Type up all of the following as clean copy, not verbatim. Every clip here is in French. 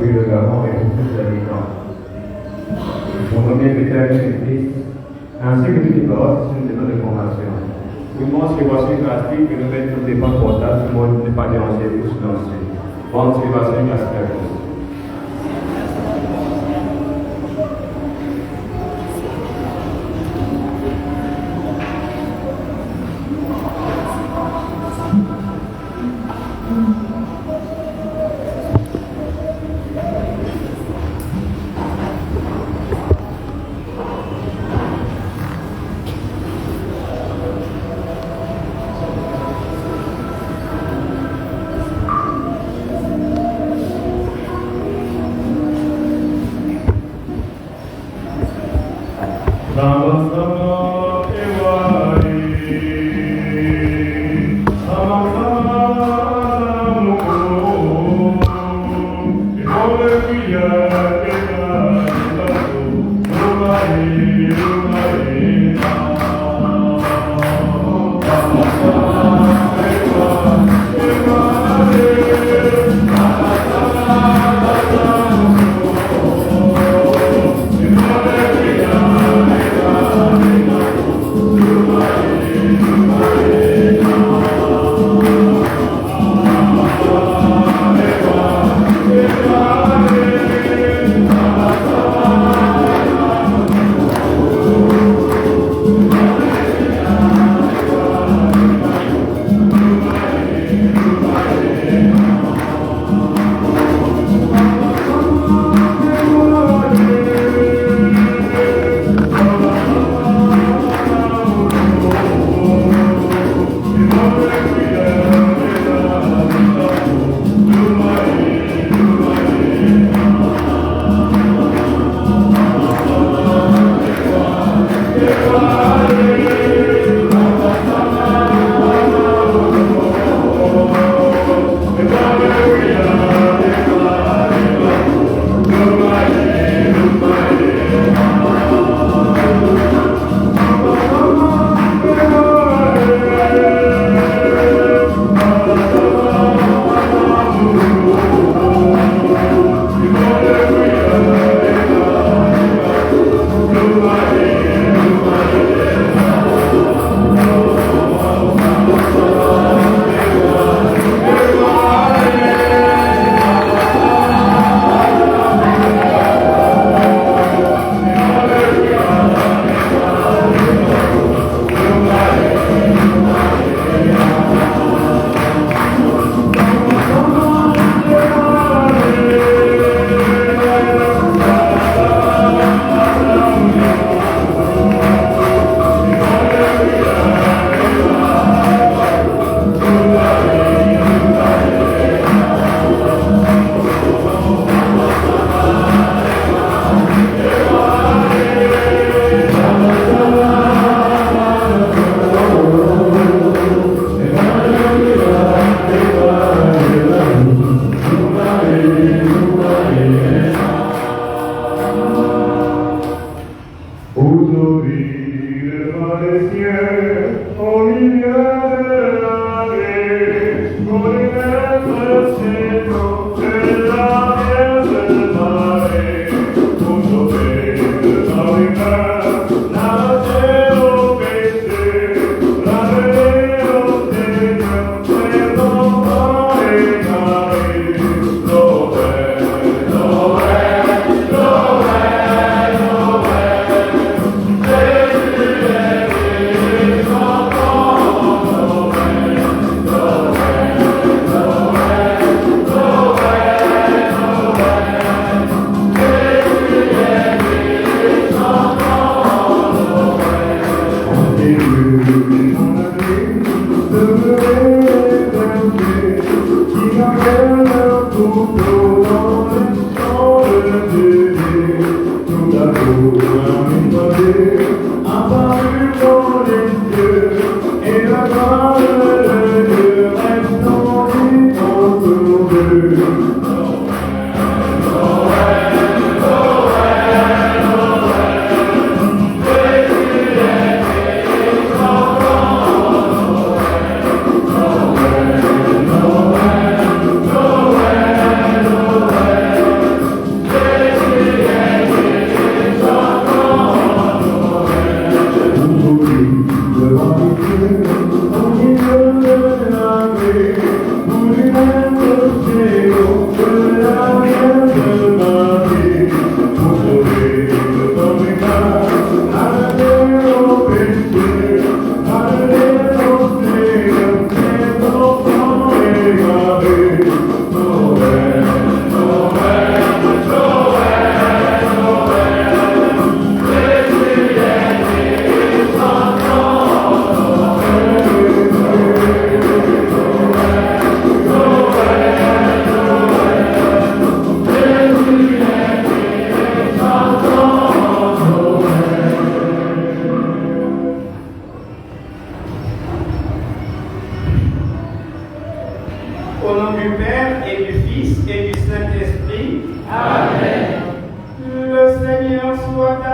depuis le Gabon et pour tous les habitants. Mon nom est Éternel Christ, ainsi que toutes les paroles qui sont des noms de formation. Immense évasion gratuite que nous mettons des dépens portables, tout le monde n'est pas dérangé pour se lancer. Bonne évasion gratuite.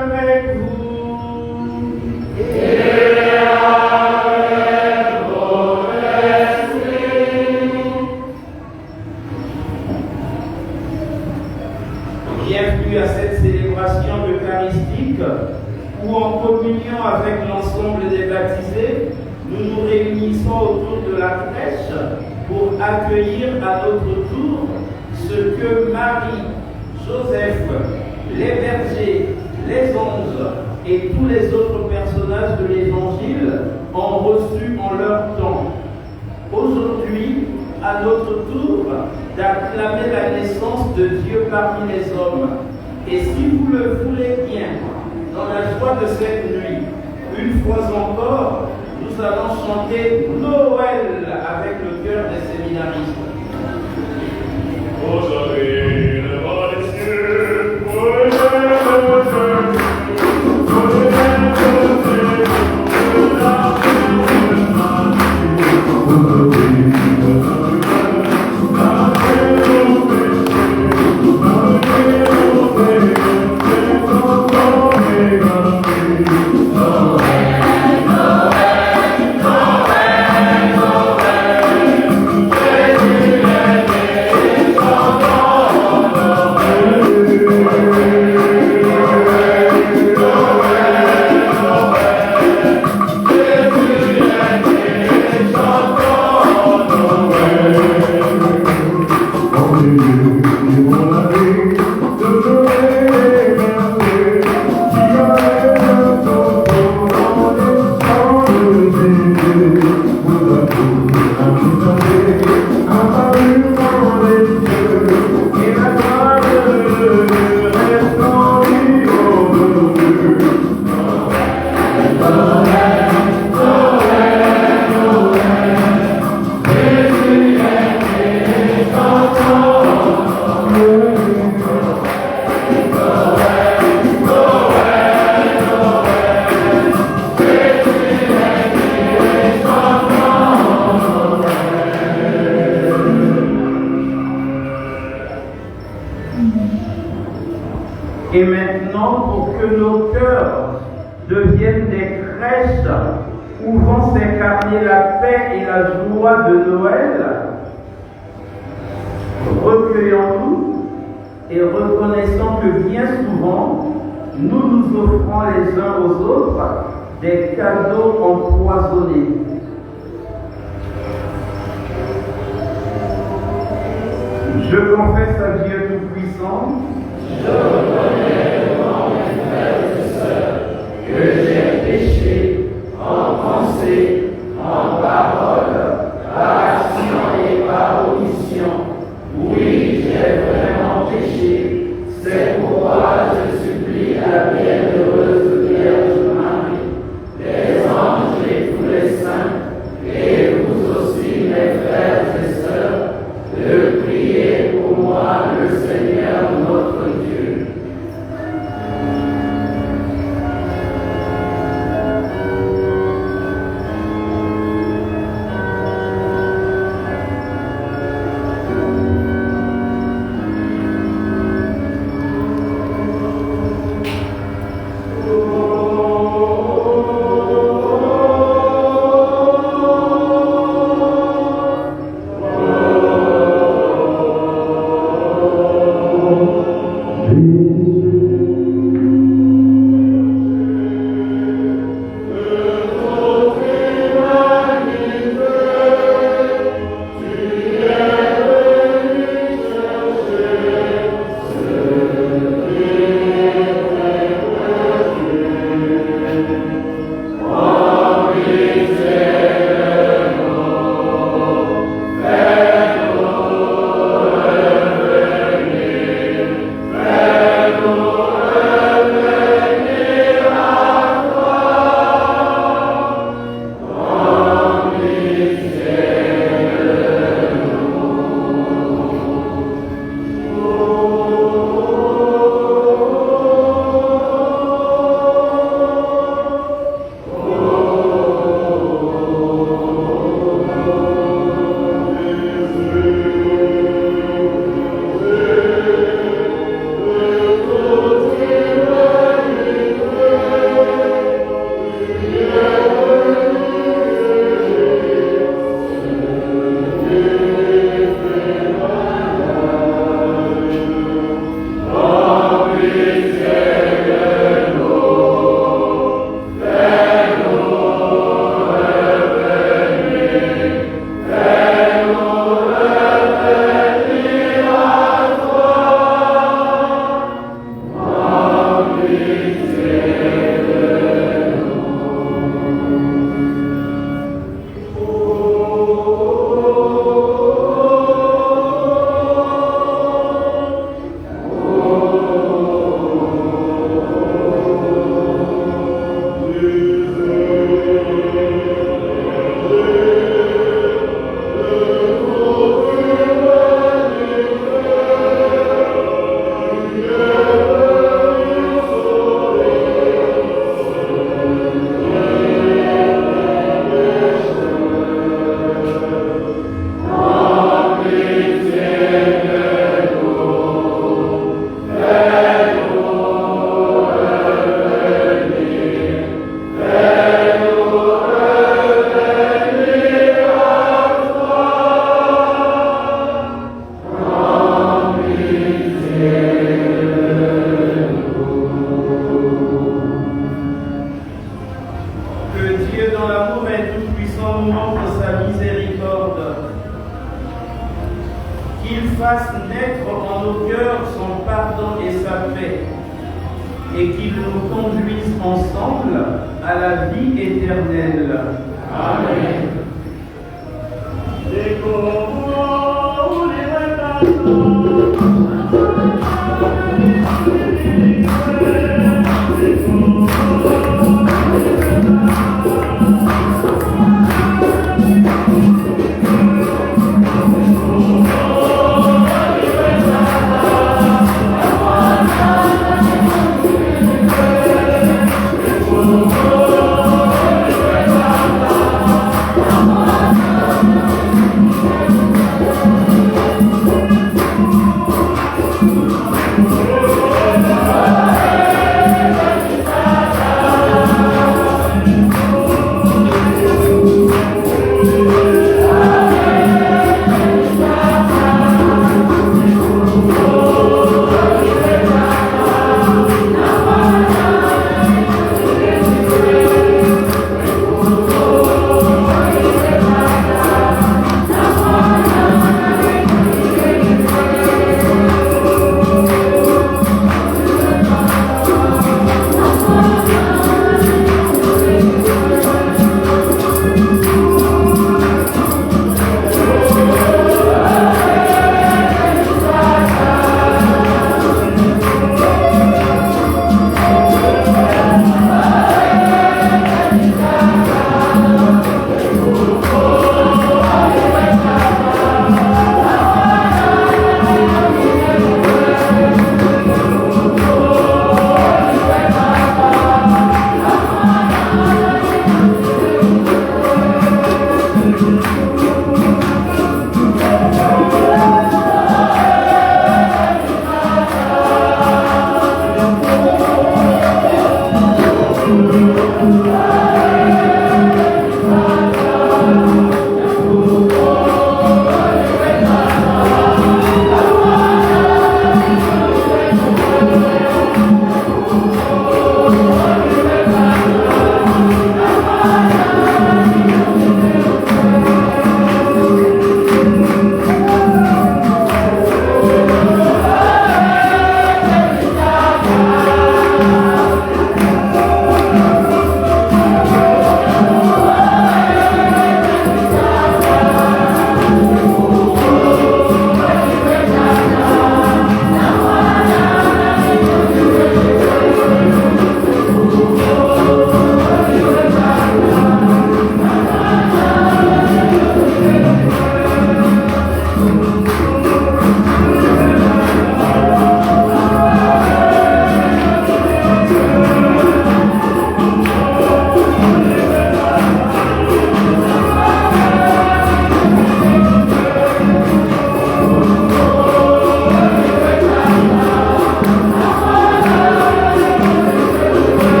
avec vous. Bienvenue à cette célébration eucharistique où, en communion avec l'ensemble des baptisés, nous nous réunissons autour de la crèche pour accueillir à notre tour ce que Marie, Joseph, les bergers, les anges et tous les autres personnages de l'Évangile ont reçu en leur temps. Aujourd'hui, à notre tour, d'acclamer la naissance de Dieu parmi les hommes. Et si vous le voulez bien, dans la joie de cette nuit, une fois encore, nous allons chanter Noël avec le cœur des séminaristes. Aujourd'hui, le roi des cieux, Et maintenant, pour que nos cœurs deviennent des crèches où vont s'incarner la paix et la joie de Noël, recueillons-nous et reconnaissons que bien souvent, nous nous offrons les uns aux autres des cadeaux empoisonnés. Je confesse à Dieu Tout-Puissant, je reconnais devant mes frères et sœurs que j'ai péché en pensée, en parole, par action et par omission. Oui, j'ai vraiment péché. C'est pourquoi je supplie la bienheureuse Vierge Marie, les anges et tous les saints, et vous aussi mes frères et sœurs, de prier pour moi le Seigneur notre Dieu.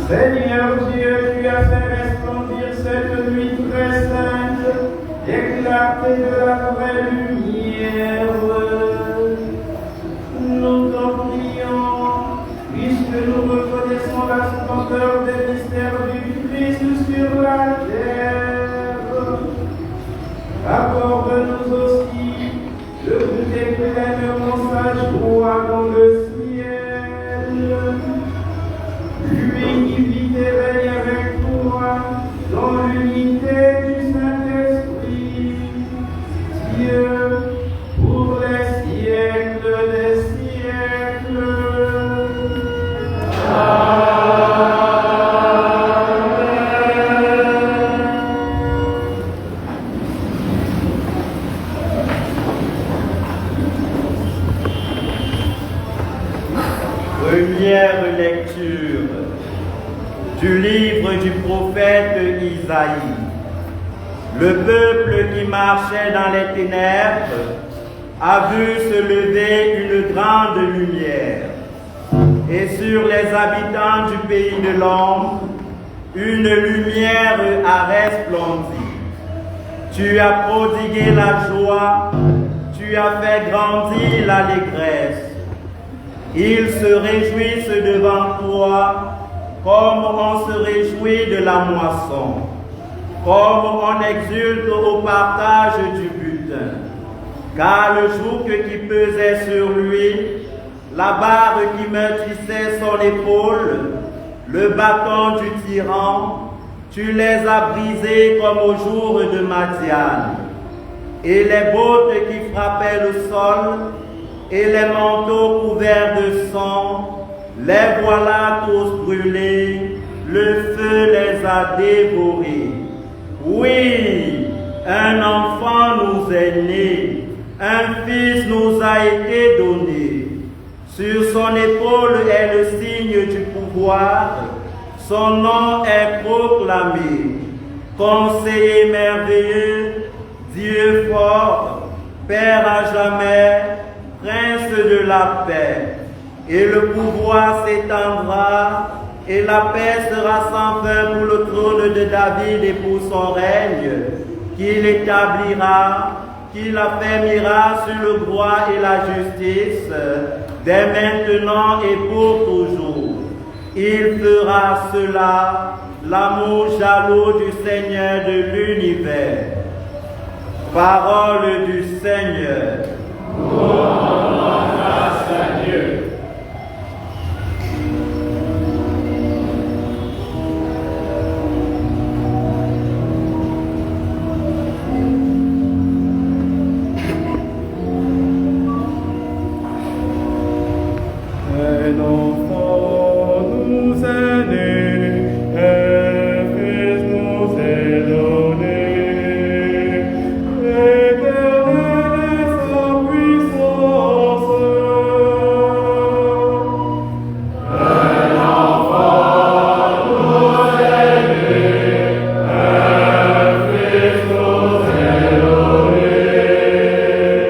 Seigneur Dieu, tu as fait resplendir cette nuit très sainte des clartés de la vraie lumière. Nous t'en prions, puisque nous reconnaissons la splendeur des mystères du Christ sur la terre. Accorde-nous aussi de goûter pleinement sa joie dans le ciel. Lui qui vit et règne avec toi dans l'unité du Saint-Esprit, Dieu, pour les siècles des siècles. Première lecture du livre du prophète Isaïe. Le peuple qui marchait dans les ténèbres a vu se lever une grande lumière, et sur les habitants du pays de l'ombre, une lumière a resplendi. Tu as prodigué la joie, tu as fait grandir l'allégresse. Ils se réjouissent devant toi comme on se réjouit de la moisson, comme on exulte au partage du butin. Car le joug qui pesait sur lui, la barre qui meurtrissait son épaule, le bâton du tyran, tu les as brisés comme au jour de Madian. Et les bottes qui frappaient le sol, et les manteaux couverts de sang, les voilà tous brûlés, le feu les a dévorés. Oui, un enfant nous est né, un fils nous a été donné. Sur son épaule est le signe du pouvoir, son nom est proclamé. Conseiller merveilleux, Dieu fort, Père à jamais, Prince de la paix. Et le pouvoir s'étendra, et la paix sera sans fin pour le trône de David et pour son règne, qu'il établira, qu'il affermira sur le droit et la justice, dès maintenant et pour toujours. Il fera cela, l'amour jaloux du Seigneur de l'univers. Parole du Seigneur. Grâce à Dieu. Un enfant nous est né, un fils nous est donné. Éternel est sa puissance. Un enfant nous est né, un fils nous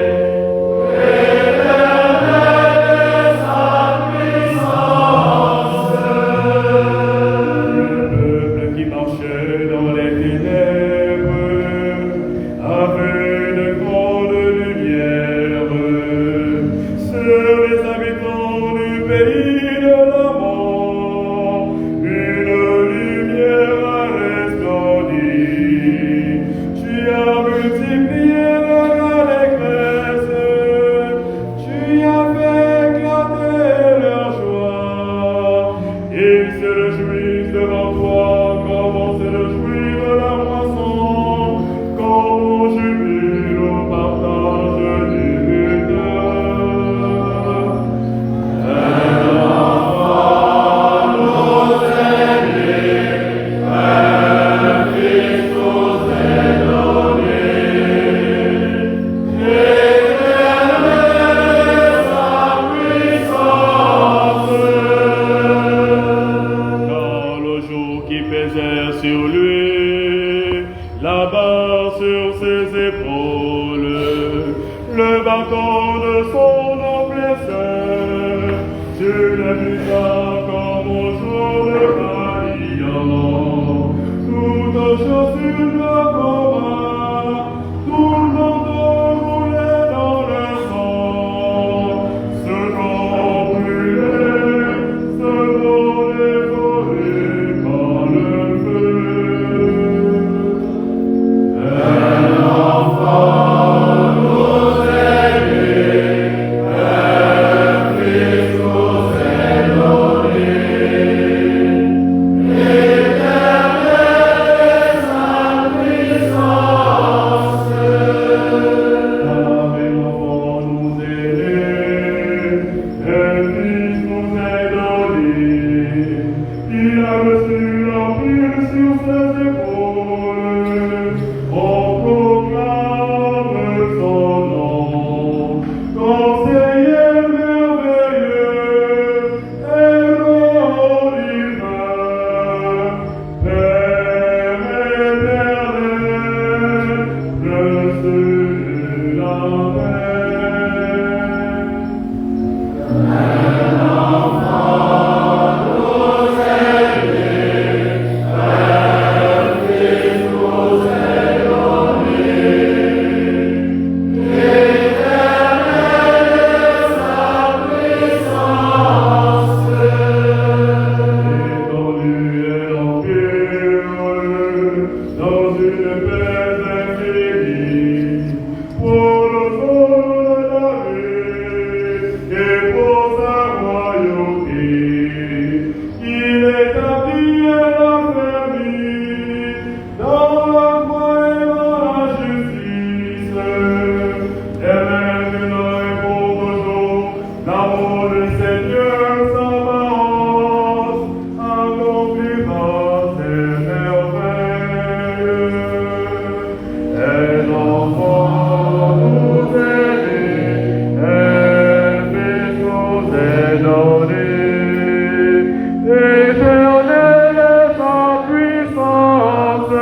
est donné. Fils nous est donné. L'amour du Seigneur s'avance, accomplira ses merveilles. Elle envoie nous aider, elle fait nous étonner. Éternelle est sa puissance.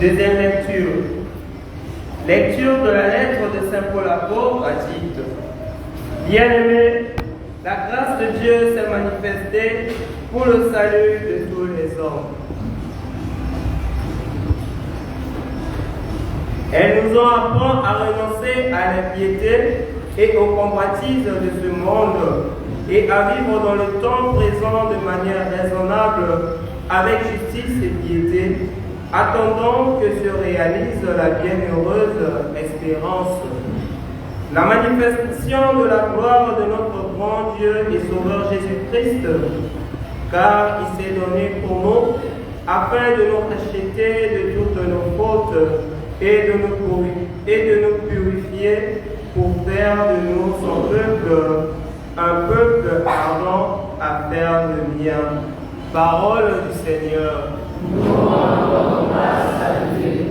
Deuxième lecture. Lecture de la lettre de Saint Paul apôtre à Tite. Bien-aimés, la grâce de Dieu s'est manifestée pour le salut de tous les hommes. Elle nous apprend à renoncer à l'impiété et aux convoitises de ce monde et à vivre dans le temps présent de manière raisonnable avec justice et piété, attendant que se réalise la bienheureuse espérance. La manifestation de la gloire de notre grand Dieu et Sauveur Jésus-Christ, car il s'est donné pour nous, afin de nous racheter de toutes nos fautes et de nous purifier pour faire de nous son peuple, un peuple ardent à faire le bien. Parole du Seigneur. Nous rendons grâce à Dieu.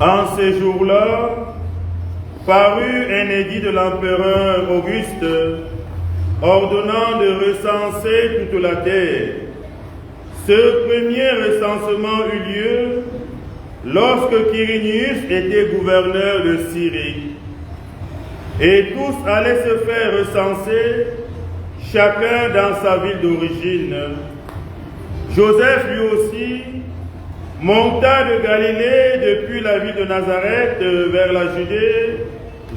En ces jours-là, parut un édit de l'empereur Auguste, ordonnant de recenser toute la terre. Ce premier recensement eut lieu lorsque Quirinius était gouverneur de Syrie. Et tous allaient se faire recenser, chacun dans sa ville d'origine. Joseph lui aussi monta de Galilée depuis la ville de Nazareth vers la Judée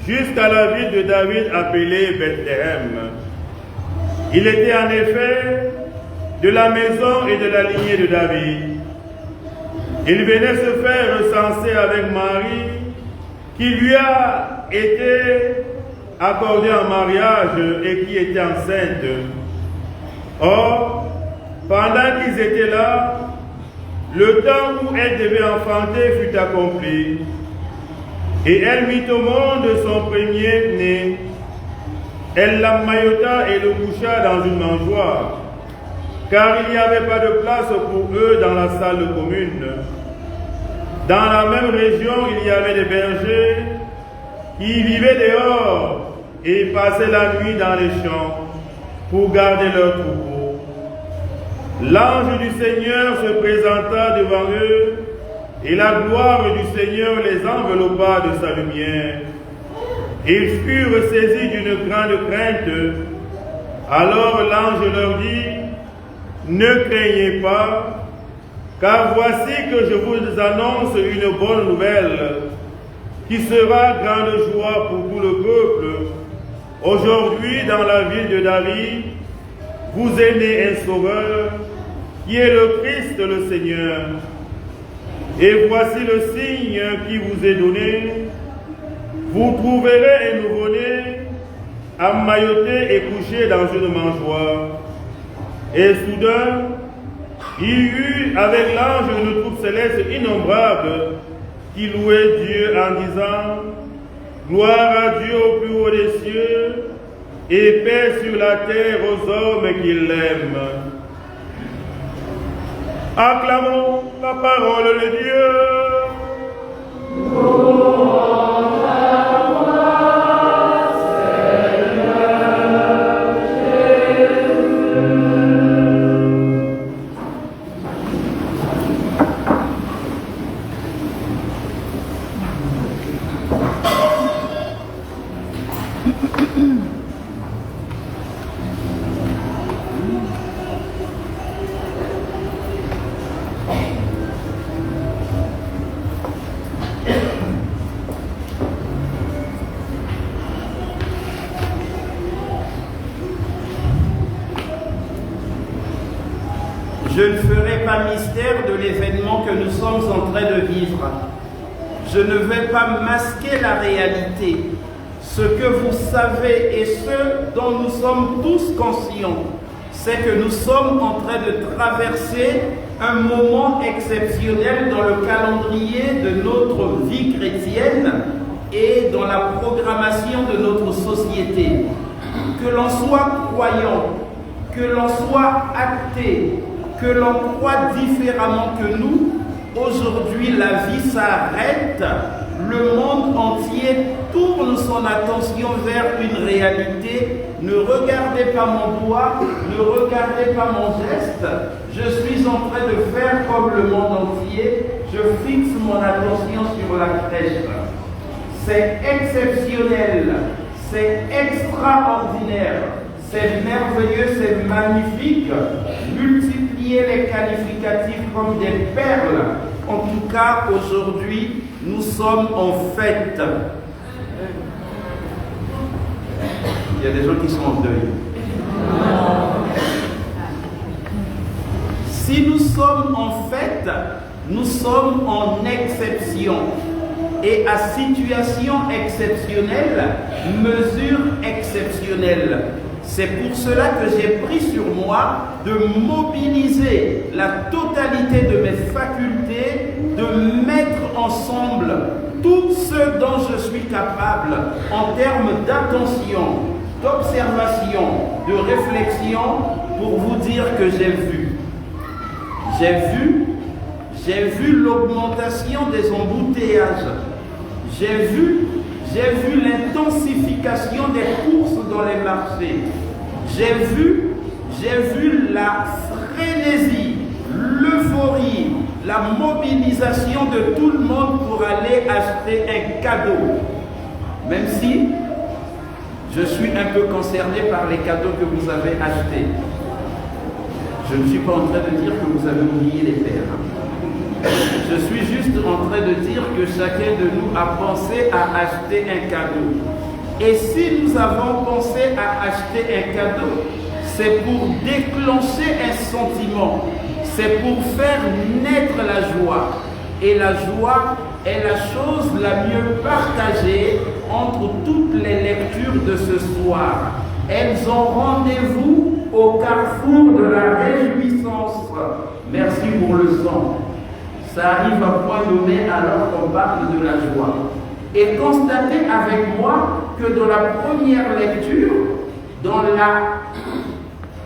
jusqu'à la ville de David appelée Bethléem. Il était en effet de la maison et de la lignée de David. Il venait se faire recenser avec Marie, qui lui a été accordée en mariage et qui était enceinte. Or, pendant qu'ils étaient là, le temps où elle devait enfanter fut accompli. Et elle mit au monde son premier-né. Elle l'emmaillota et le coucha dans une mangeoire, car il n'y avait pas de place pour eux dans la salle commune. Dans la même région, il y avait des bergers qui vivaient dehors et passaient la nuit dans les champs pour garder leurs troupeaux. L'ange du Seigneur se présenta devant eux, et la gloire du Seigneur les enveloppa de sa lumière. Ils furent saisis d'une grande crainte. Alors l'ange leur dit, « Ne craignez pas, car voici que je vous annonce une bonne nouvelle, qui sera grande joie pour tout le peuple. Aujourd'hui, dans la ville de David, vous est né un sauveur, qui est le Christ le Seigneur. Et voici le signe qui vous est donné. Vous trouverez un nouveau-né, emmailloté et couché dans une mangeoire. » Et soudain, il y eut avec l'ange une troupe céleste innombrable qui louait Dieu en disant, « Gloire à Dieu au plus haut des cieux, et paix sur la terre aux hommes qui l'aiment. » Acclamons la parole de Dieu. Je ne ferai pas mystère de l'événement que nous sommes en train de vivre. Je ne vais pas masquer la réalité. Ce que vous savez et ce dont nous sommes tous conscients, c'est que nous sommes en train de traverser un moment exceptionnel dans le calendrier de notre vie chrétienne et dans la programmation de notre société. Que l'on soit croyant, que l'on soit athée, que l'on croit différemment que nous, aujourd'hui la vie s'arrête, le monde entier tourne son attention vers une réalité. Ne regardez pas mon doigt, ne regardez pas mon geste, je suis en train de faire comme le monde entier, je fixe mon attention sur la crèche. C'est exceptionnel, c'est extraordinaire, c'est merveilleux, c'est magnifique. Multipliez les qualificatifs comme des perles. En tout cas, aujourd'hui, nous sommes en fête. Il y a des gens qui sont en deuil. Si nous sommes en fête, nous sommes en exception. Et à situation exceptionnelle, mesure exceptionnelle. C'est pour cela que j'ai pris sur moi de mobiliser la totalité de mes facultés, de mettre ensemble tout ce dont je suis capable en termes d'attention, d'observation, de réflexion, pour vous dire que j'ai vu. J'ai vu l'augmentation des embouteillages. J'ai vu l'intensification des courses dans les marchés. J'ai vu la frénésie, l'euphorie, la mobilisation de tout le monde pour aller acheter un cadeau. Même si je suis un peu concerné par les cadeaux que vous avez achetés. Je ne suis pas en train de dire que vous avez oublié les pères. Je suis juste en train de dire que chacun de nous a pensé à acheter un cadeau. Et si nous avons pensé à acheter un cadeau, c'est pour déclencher un sentiment, c'est pour faire naître la joie. Et la joie est la chose la mieux partagée entre toutes les lectures de ce soir. Elles ont rendez-vous au carrefour de la réjouissance. Merci pour le sang. Ça arrive à point nommé alors qu'on parle de la joie. Et constatez avec moi que dans la première lecture, dans la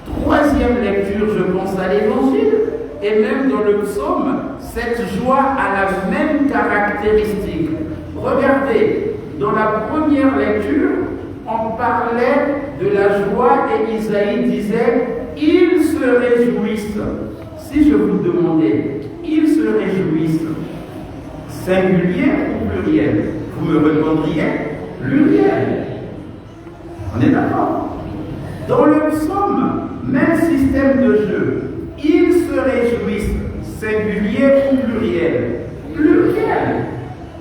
troisième lecture, je pense à l'Évangile, et même dans le psaume, cette joie a la même caractéristique. Regardez, dans la première lecture, on parlait de la joie et Isaïe disait « Ils se réjouissent ». Si je vous demandais « Ils se réjouissent », singulier ou pluriel? Vous me répondriez « pluriel ». On est d'accord? Dans le psaume, même système de jeu. « Ils se réjouissent », singulier ou pluriel? Pluriel.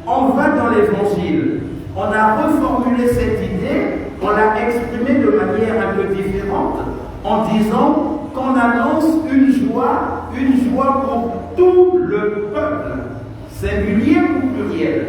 On va dans l'Évangile. On a reformulé cette idée, on l'a exprimée de manière un peu différente, en disant qu'on annonce une joie pour tout le peuple, singulier ou pluriel.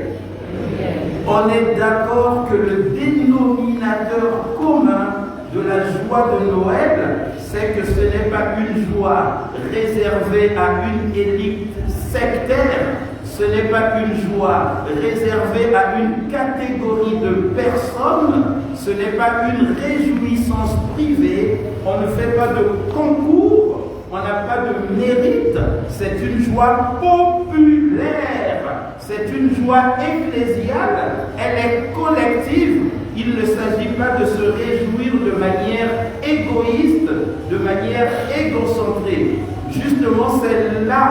On est d'accord que le dénominateur commun de la joie de Noël, c'est que ce n'est pas une joie réservée à une élite sectaire, ce n'est pas une joie réservée à une catégorie de personnes, ce n'est pas une réjouissance privée, on ne fait pas de concours, on n'a pas de mérite, c'est une joie populaire, c'est une joie ecclésiale, elle est collective. Il ne s'agit pas de se réjouir de manière égoïste, de manière égocentrée. Justement, c'est là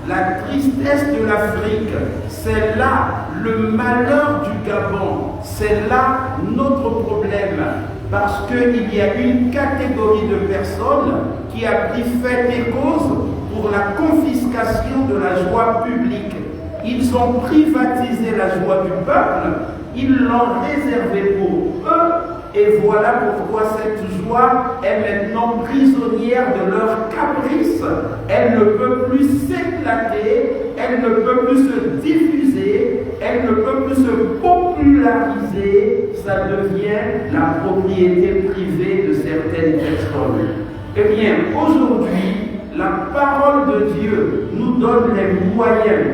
la tristesse de l'Afrique, c'est là le malheur du Gabon, c'est là notre problème. Parce qu'il y a une catégorie de personnes qui a pris fait et cause pour la confiscation de la joie publique. Ils ont privatisé la joie du peuple, ils l'ont réservée pour eux, et voilà pourquoi cette joie est maintenant prisonnière de leur caprice. Elle ne peut plus s'éclater, elle ne peut plus se diffuser, elle ne peut plus se populariser, ça devient la propriété privée de certaines personnes. Eh bien, aujourd'hui, la parole de Dieu nous donne les moyens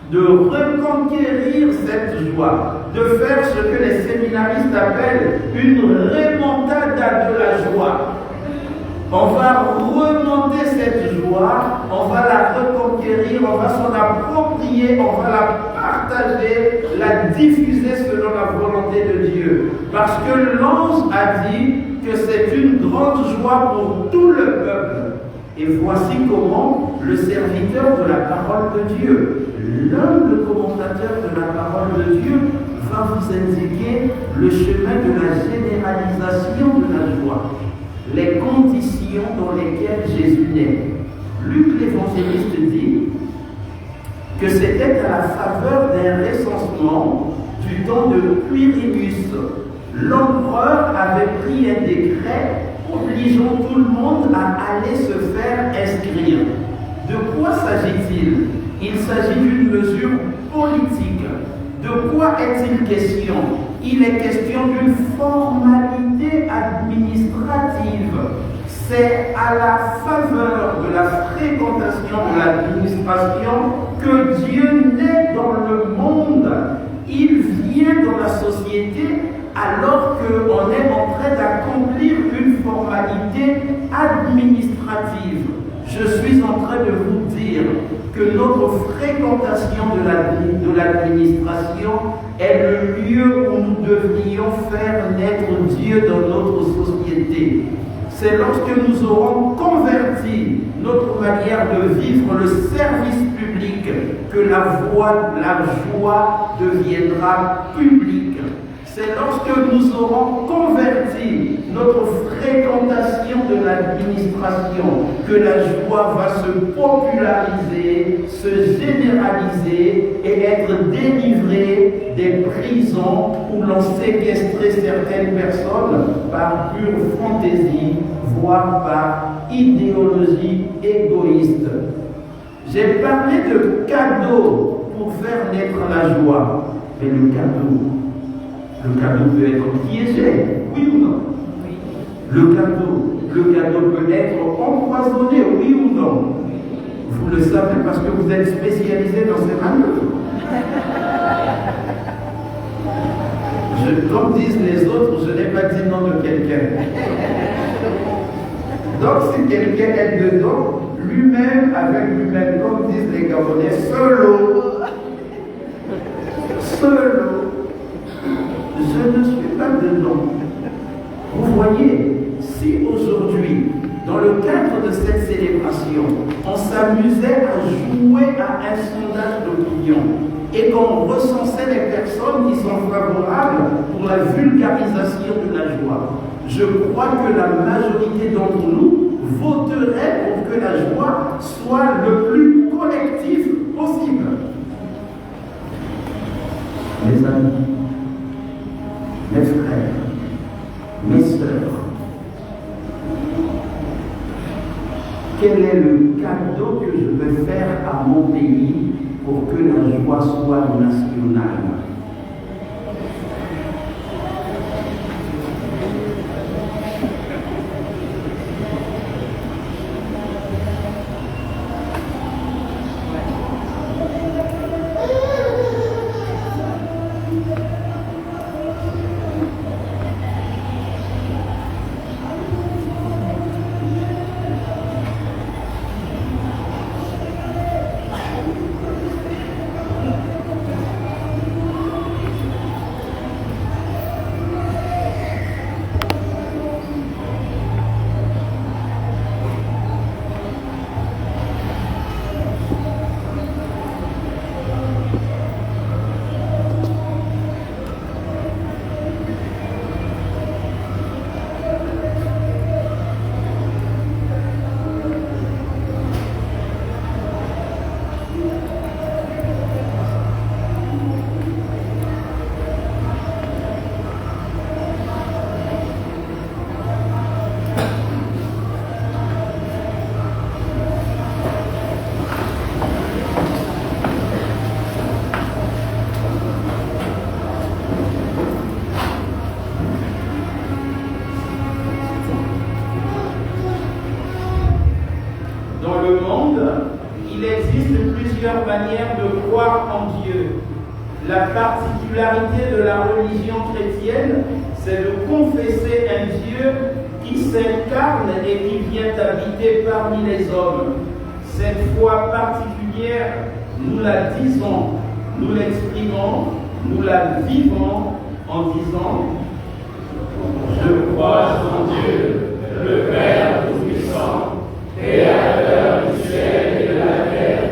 de reconquérir cette joie, de faire ce que les séminaristes appellent une remontada de la joie. On va remonter cette joie, on va la reconquérir, on va s'en approprier, on va la partager, la diffuser selon la volonté de Dieu. Parce que l'ange a dit que c'est une grande joie pour tout le peuple. Et voici comment le serviteur de la parole de Dieu, l'homme, le commentateur de la parole de Dieu, va vous indiquer le chemin de la généralisation de la joie, les conditions dans lesquelles Jésus naît. Luc l'évangéliste dit que c'était à la faveur d'un recensement du temps de Quirinius. L'empereur avait pris un décret obligeant tout le monde à aller se faire inscrire. De quoi s'agit-il? Il s'agit d'une mesure politique. De quoi est-il question? Il est question d'une formalité administrative. C'est à la faveur de la fréquentation de l'administration que Dieu naît dans le monde. Il vient dans la société alors qu'on est en train d'accomplir une formalité administrative. Je suis en train de vous dire que notre fréquentation de l'administration est le lieu où nous devrions faire naître Dieu dans notre société. C'est lorsque nous aurons converti notre manière de vivre le service public que la joie deviendra publique. C'est lorsque nous aurons converti notre fréquentation de l'administration que la joie va se populariser, se généraliser et être délivrée des prisons où l'on séquestrait certaines personnes par pure fantaisie, voire par idéologie égoïste. J'ai parlé de cadeau pour faire naître la joie, mais le cadeau peut être piégé, oui ou non? Oui. Le cadeau peut être empoisonné, oui ou non? Vous le savez parce que vous êtes spécialisé dans ces manœuvres. Comme disent les autres, je n'ai pas dit le nom de quelqu'un. Donc si quelqu'un est dedans, lui-même, avec lui-même, comme disent les Gabonais, solo, je ne suis pas dedans. Vous voyez, si aujourd'hui, dans le cadre de cette célébration, on s'amusait à jouer à un sondage d'opinion et qu'on recensait les personnes qui sont favorables pour la vulgarisation de la joie, je crois que la majorité d'entre nous voterait pour que la joie soit le plus collectif possible. Mes amis, mes frères, mes sœurs, quel est le cadeau que je veux faire à mon pays pour que la joie soit nationale? Manière de croire en Dieu. La particularité de la religion chrétienne, c'est de confesser un Dieu qui s'incarne et qui vient habiter parmi les hommes. Cette foi particulière, nous la disons, nous l'exprimons, nous la vivons en disant: je crois en Dieu, le Père Tout-Puissant, Créateur du ciel et de la terre,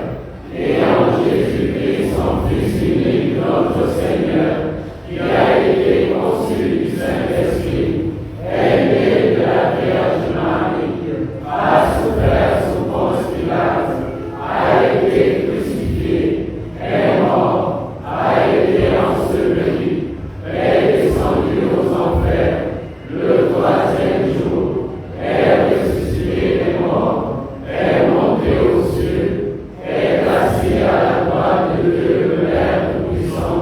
et en Jésus-Christ, son Fils unique, notre Seigneur, qui a été conçu du Saint-Esprit, est né de la Vierge Marie, a souffert sous Ponce Pilate, a été crucifié, est mort, a été enseveli, est descendu aux enfers, le troisième jour, est ressuscité des morts, est monté aux cieux, est assis à la droite de Dieu le Père Tout-Puissant,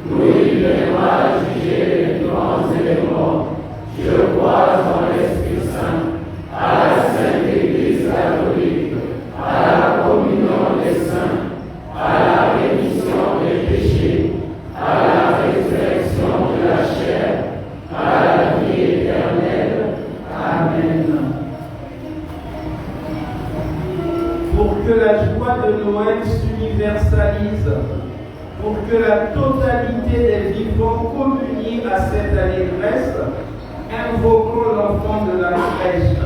d'où il viendra juger les vivants et les morts. Je crois en l'Esprit Saint, à la Sainte Église catholique, à la communion des saints, à la rémission des péchés, à la résurrection de la chair, à la vie éternelle. Amen. Pour que la joie de Noël s'universalise, pour que la totalité des vivants communie à cette allégresse, invoquons l'enfant de la crèche.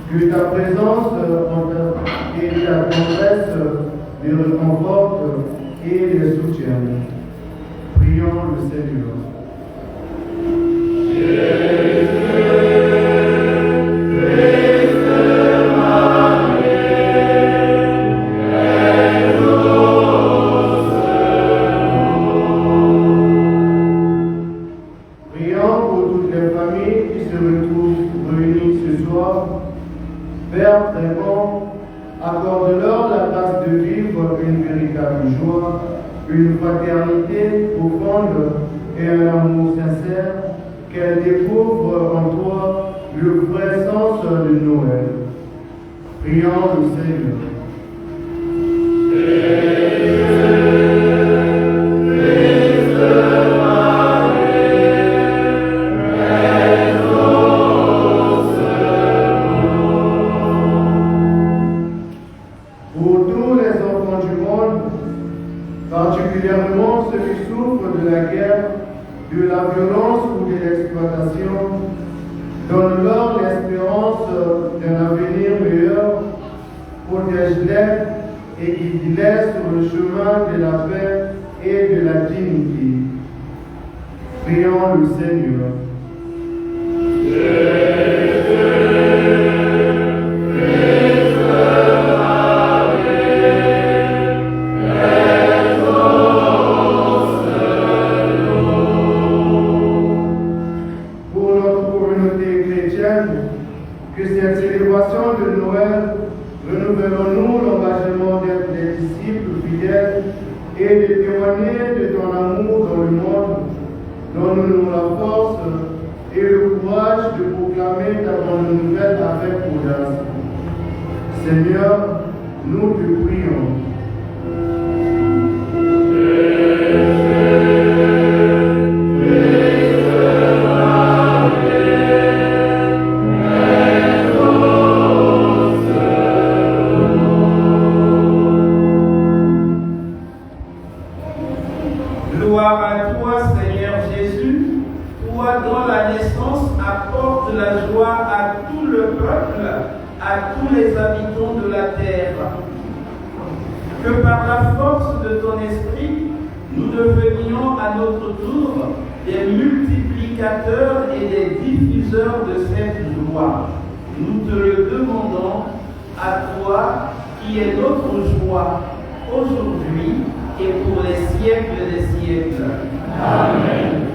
Que ta présence et ta tendresse les réconfortent et les soutiennent. Prions le Seigneur. Prions pour toutes les familles qui se retrouvent réunies ce soir. Père très bon, accorde-leur la grâce de vivre une véritable joie, une fraternité profonde et un amour sincère, qu'elles découvrent en toi le vrai sens de Noël. Prions le Seigneur. Pour tous les enfants du monde, particulièrement ceux qui souffrent de la guerre, de la violence ou de l'exploitation, donne-leur l'espérance d'un avenir meilleur, protège-les et guide-les sur le chemin de la paix et de la dignité. Prions le Seigneur. Pour notre communauté chrétienne, que cette célébration de Noël renouvelle en nous l'engagement d'être des disciples fidèles et de témoigner de ton amour dans le monde. Donne-nous la force et le courage de proclamer ta bonne nouvelle avec audace. Seigneur, nous te prions. Gloire à toi, Seigneur Jésus, toi dont la naissance apporte la joie à tout le peuple, à tous les habitants de la terre. Que par la force de ton esprit, nous devenions à notre tour des multiplicateurs et des diffuseurs de cette joie. Nous te le demandons à toi qui es notre joie aujourd'hui et pour les siècles des siècles. Amen. Amen.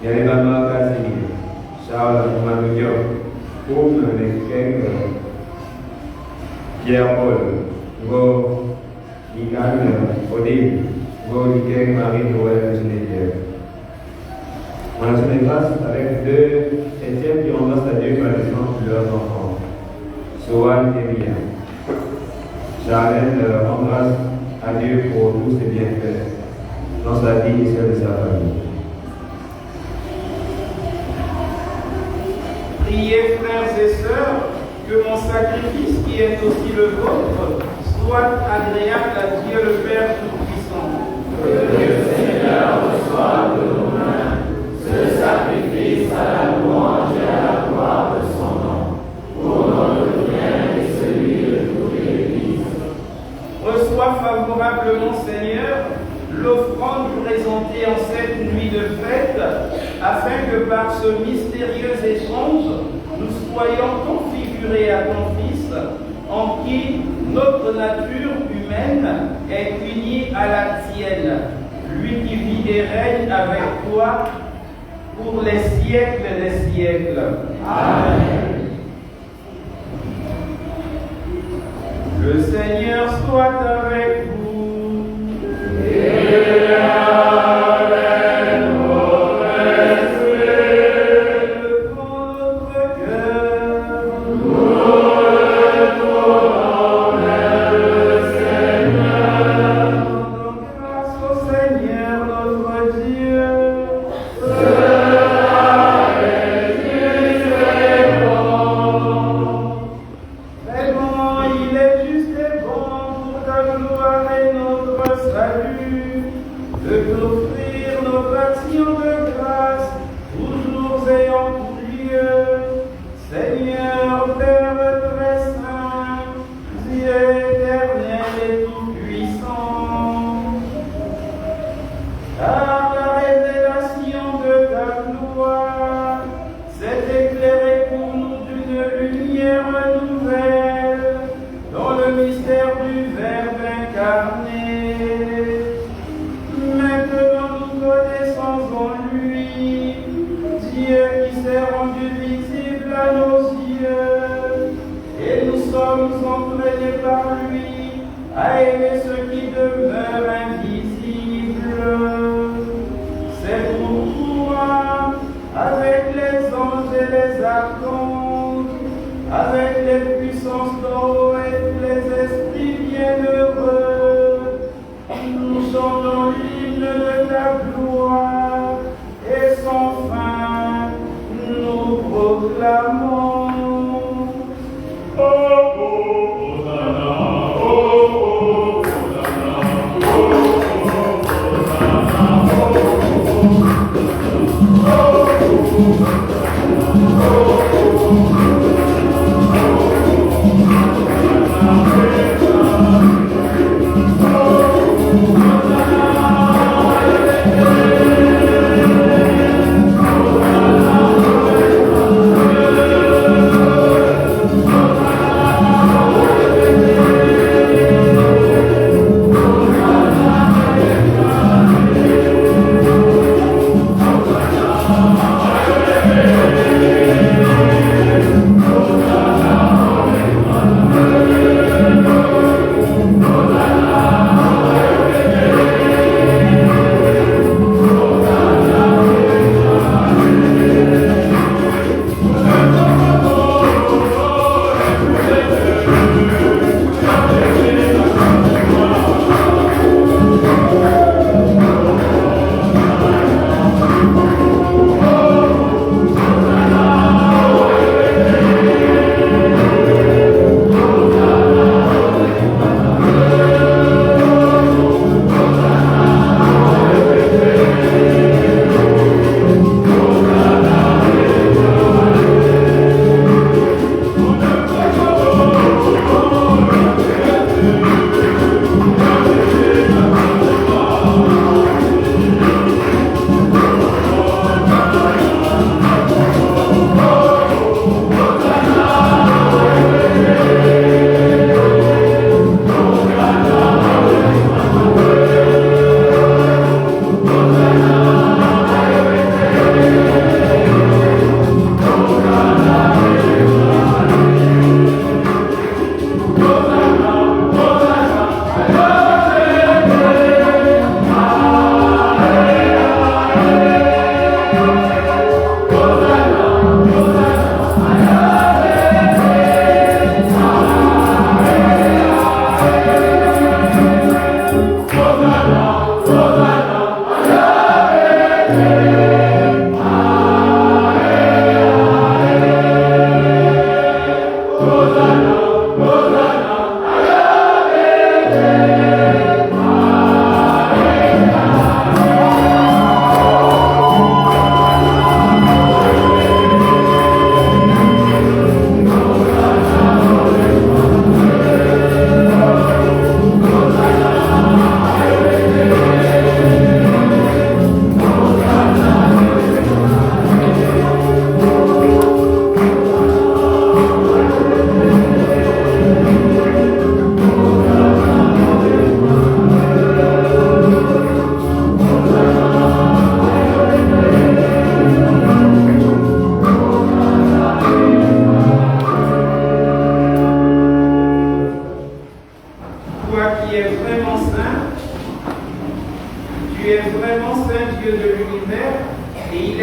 Il y a les mamans Casimir, Charles Manouillon, Oum, les Keng, Pierre-Paul, Go, Nikan, Odile, Go, Nikeng, Marie-Noël, Geneviève. On a tourné grâce avec deux chrétiens qui rendent grâce à Dieu par l'exemple de leurs enfants, Sohan et Mia. Charlène rend grâce à Dieu pour tous ses bienfaits dans sa vie et celle de sa famille. Priez, frères et sœurs, que mon sacrifice, qui est aussi le vôtre, soit agréable à Dieu le Père Tout-Puissant. Que Dieu Seigneur reçoive de nos mains ce sacrifice à la louange et à la gloire de son nom, pour notre bien et celui de toute l'Église. Reçois favorablement, Seigneur, l'offrande présentée en cette nuit de fête, afin que par ce mystérieux échange, nous soyons configurés à ton Fils, en qui notre nature humaine est unie à la tienne, lui qui vit et règne avec toi pour les siècles des siècles. Amen. Le Seigneur soit avec vous. Et avec votre esprit. Votre cœur. Nous retournons vers le Seigneur. Rendons grâce au Seigneur notre Dieu. Vraiment, il est juste et bon pour ta gloire et notre salut, de t'offrir notre action de grâce, toujours ayant pour lieu, Seigneur, Père très saint, Dieu éternel et tout-puissant. Car la révélation de ta gloire s'est éclairée pour nous d'une lumière nouvelle dans le mystère du Verbe incarné. Maintenant nous connaissons en lui Dieu qui s'est rendu visible à nos yeux, et nous sommes entraînés par lui à aimer ce qui demeure invisible. C'est pourquoi, avec les anges et les archanges, avec les puissances d'en haut et tous les esprits bienheureux, nous chantons l'hymne de ta gloire, et sans fin, nous proclamons. Oh,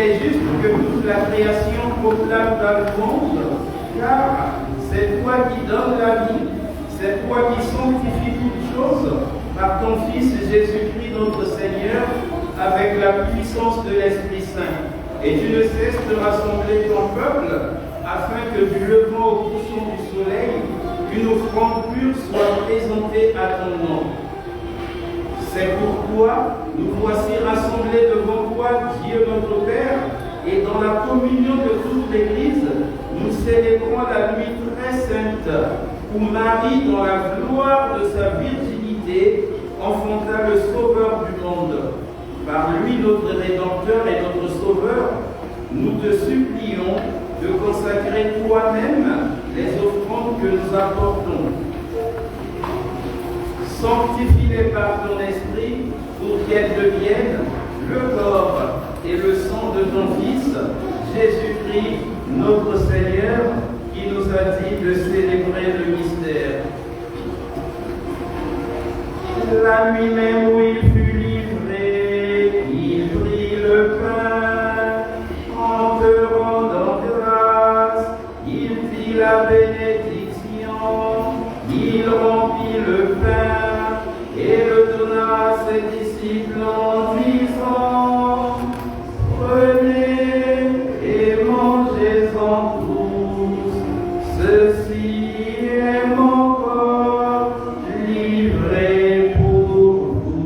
est juste que toute la création proclame ta louange, car c'est toi qui donnes la vie, c'est toi qui sanctifies toutes choses par ton Fils Jésus-Christ notre Seigneur, avec la puissance de l'Esprit Saint. Et tu ne cesses de rassembler ton peuple, afin que du levant au couchant du soleil, une offrande pure soit présentée à ton nom. C'est pourquoi nous voici rassemblés devant toi, Dieu notre Père, et dans la communion de toute l'Église, nous célébrons la nuit très sainte, où Marie, dans la gloire de sa virginité, enfanta le Sauveur du monde. Par lui, notre Rédempteur et notre Sauveur, nous te supplions de consacrer toi-même les offrandes que nous apportons. Sanctifie-les par ton esprit pour qu'elles deviennent le corps et le sang de ton Fils, Jésus-Christ, notre Seigneur, qui nous a dit de célébrer le mystère. La nuit même où il fut livré, il prit le pain, en te rendant grâce, il dit la bénédiction, il rompit le pain et le donna à ses disciples en disant: prenez et mangez-en tous, ceci est mon corps livré pour vous.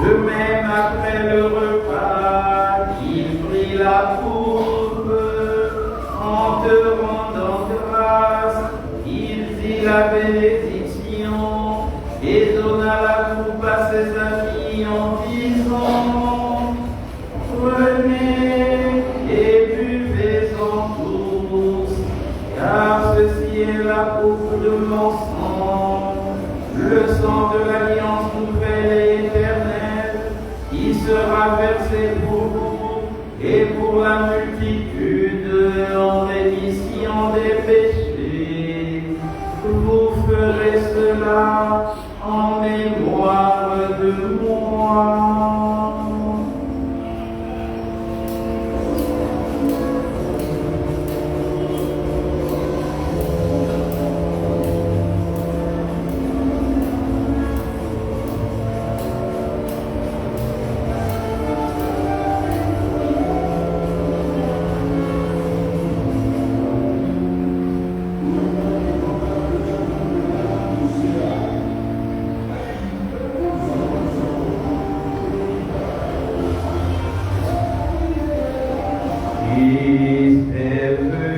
De même, après le repas, il prit la coupe, en te rendant grâce, il dit la bénédiction et donna la coupe à ses amis en disant: prenez et buvez-en tous, car ceci est la coupe de mon sang, le sang de l'alliance nouvelle et éternelle, qui sera versé pour vous et pour la multitude en rémission des péchés. Vous ferez cela en mémoire de moi. Christ est venu.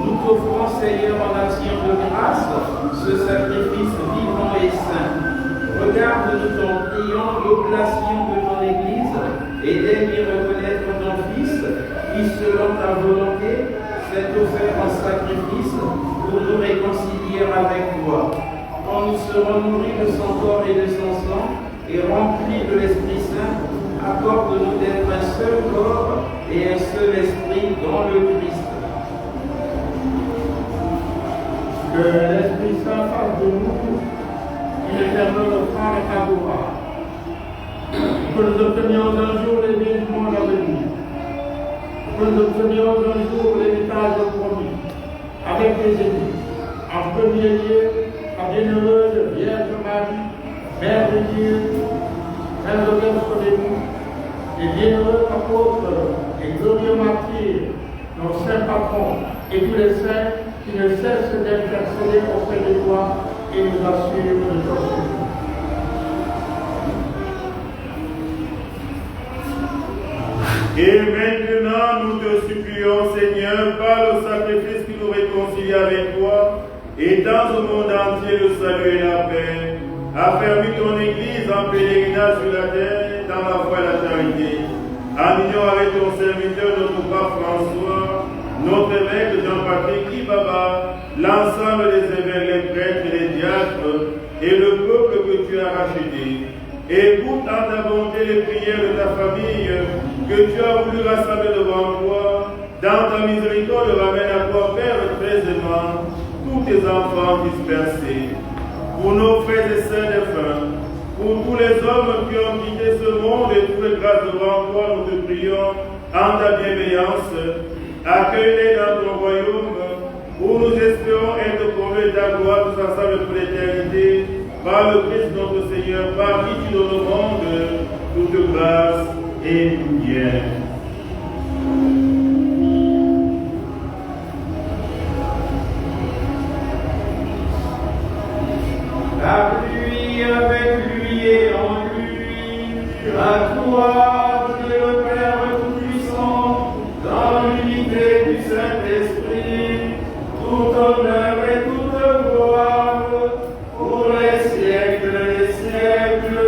nous t'offrons, Seigneur, en action de grâce, ce sacrifice vivant et saint. Regarde-nous ton priant l'oblation de ton Église et daigne y reconnaître ton Fils, qui, selon ta volonté, s'est offert en sacrifice pour nous réconcilier avec toi. Quand nous serons nourris de son corps et de son sang et remplis de l'Esprit Saint, accorde-nous d'être un seul corps et un seul esprit dans le Christ. Que l'Esprit Saint fasse de nous une éternelle offrande favorable. Que nous obtenions un jour les biens du monde à venir. Que nous obtenions un jour l'héritage promis avec les églises. En premier lieu, la bienheureuse Vierge Marie, Mère de Dieu, Mère de Dieu de nous, les bienheureux apôtres et glorieux martyrs, nos saints patrons et tous les saints qui ne cessent d'intercéder auprès de toi et nous assurent de ton secours. Et maintenant, nous te supplions, Seigneur, par le sacrifice qui nous réconcilie avec toi, et dans le monde entier le salut et la paix. Affermis ton Église en pèlerinage sur la terre, dans la foi et la charité. En union avec ton serviteur, notre pape François, notre évêque Jean-Patrick Ibaba, l'ensemble des évêques, les prêtres et les diacres, et le peuple que tu as racheté. Écoute en ta bonté les prières de ta famille, que tu as voulu rassembler devant toi. Dans ta miséricorde, ramène à toi, Père, très aimant, tous tes enfants dispersés. Pour nos frères et sœurs défunts, pour tous les hommes qui ont quitté ce monde et toutes les grâces devant toi, nous te prions en ta bienveillance. Accueille-les dans ton royaume, où nous espérons être comblés de ta gloire tous ensemble pour l'éternité, par le Christ notre Seigneur, par qui tu donnes au monde toute grâce et tout bien. Avec lui, et en lui, à toi, Dieu le Père Tout-Puissant, dans l'unité du Saint-Esprit, tout honneur et toute gloire, pour les siècles des siècles.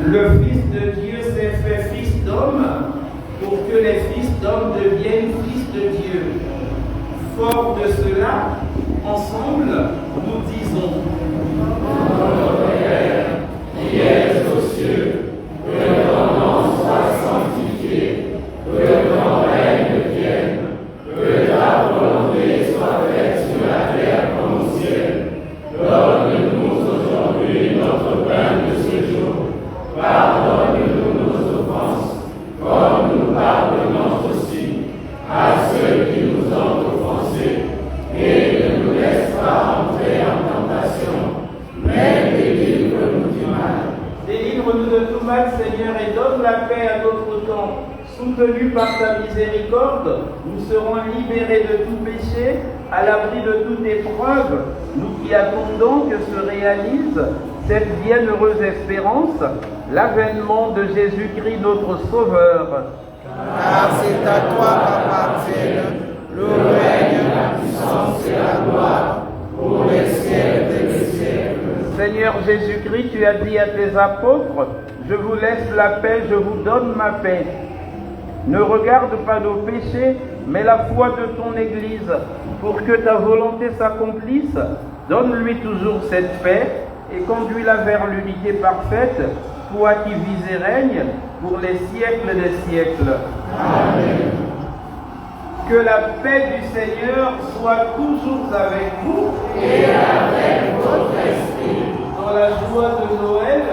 Le Fils de Dieu s'est fait Fils d'homme pour que les fils d'homme deviennent fils de Dieu. Fort de cela, ensemble, nous disons: Notre Père, qui es aux cieux, que ton nom soit sanctifié, que ton règne vienne, que ta volonté soit faite sur la terre comme au ciel. Donne-nous aujourd'hui notre pain de ce jour. Pardonne-nous nos offenses, comme nous pardonnons aussi à ceux qui nous ont offensés, et ne nous laisse pas entrer en tentation, mais délivre-nous du mal. Délivre-nous de tout mal, Seigneur, et donne la paix à notre temps. Soutenus par ta miséricorde, nous serons libérés de tout péché, à l'abri de toute épreuve, nous qui attendons que se réalise cette bienheureuse espérance, l'avènement de Jésus-Christ notre Sauveur. Car c'est à toi qu'appartiennent le règne, la puissance et la gloire pour les siècles des siècles. Seigneur Jésus-Christ, tu as dit à tes apôtres: je vous laisse la paix, je vous donne ma paix. Ne regarde pas nos péchés, mais la foi de ton Église, pour que ta volonté s'accomplisse. Donne-lui toujours cette paix et conduis-la vers l'unité parfaite, toi qui vis et règnes pour les siècles des siècles. Amen. Que la paix du Seigneur soit toujours avec vous et avec votre esprit. Dans la joie de Noël,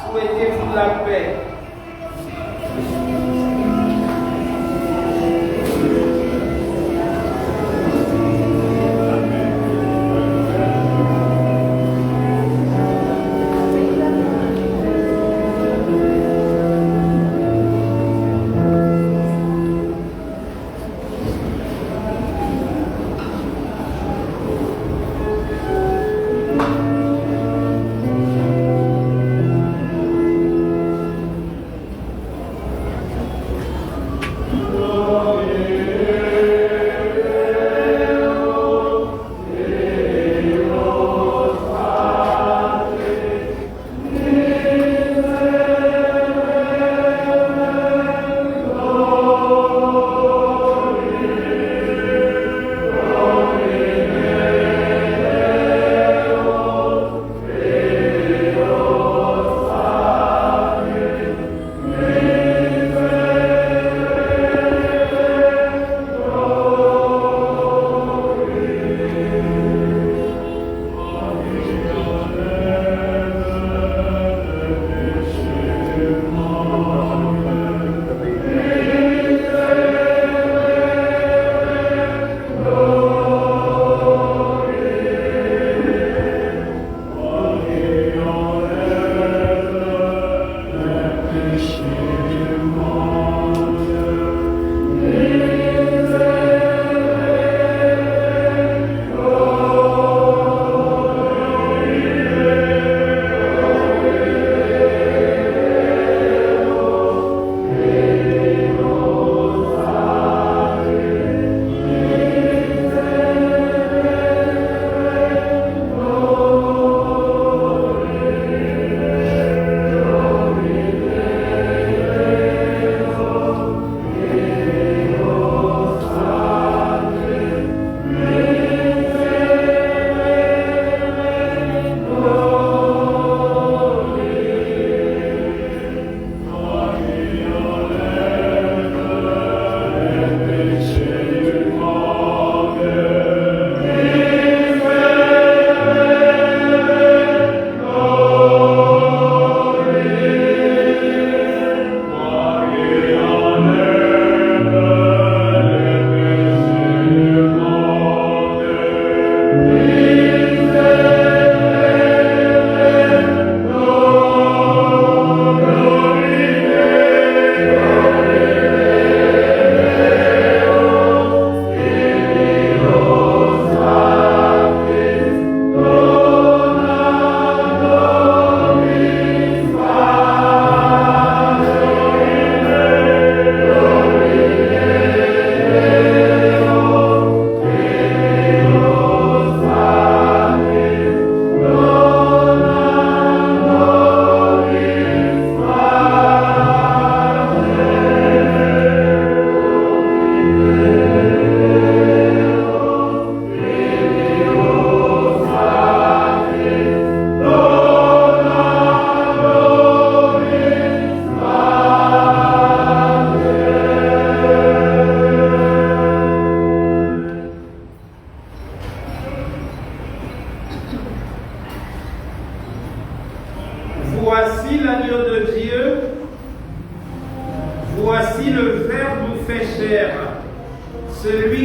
souhaitez-vous la paix.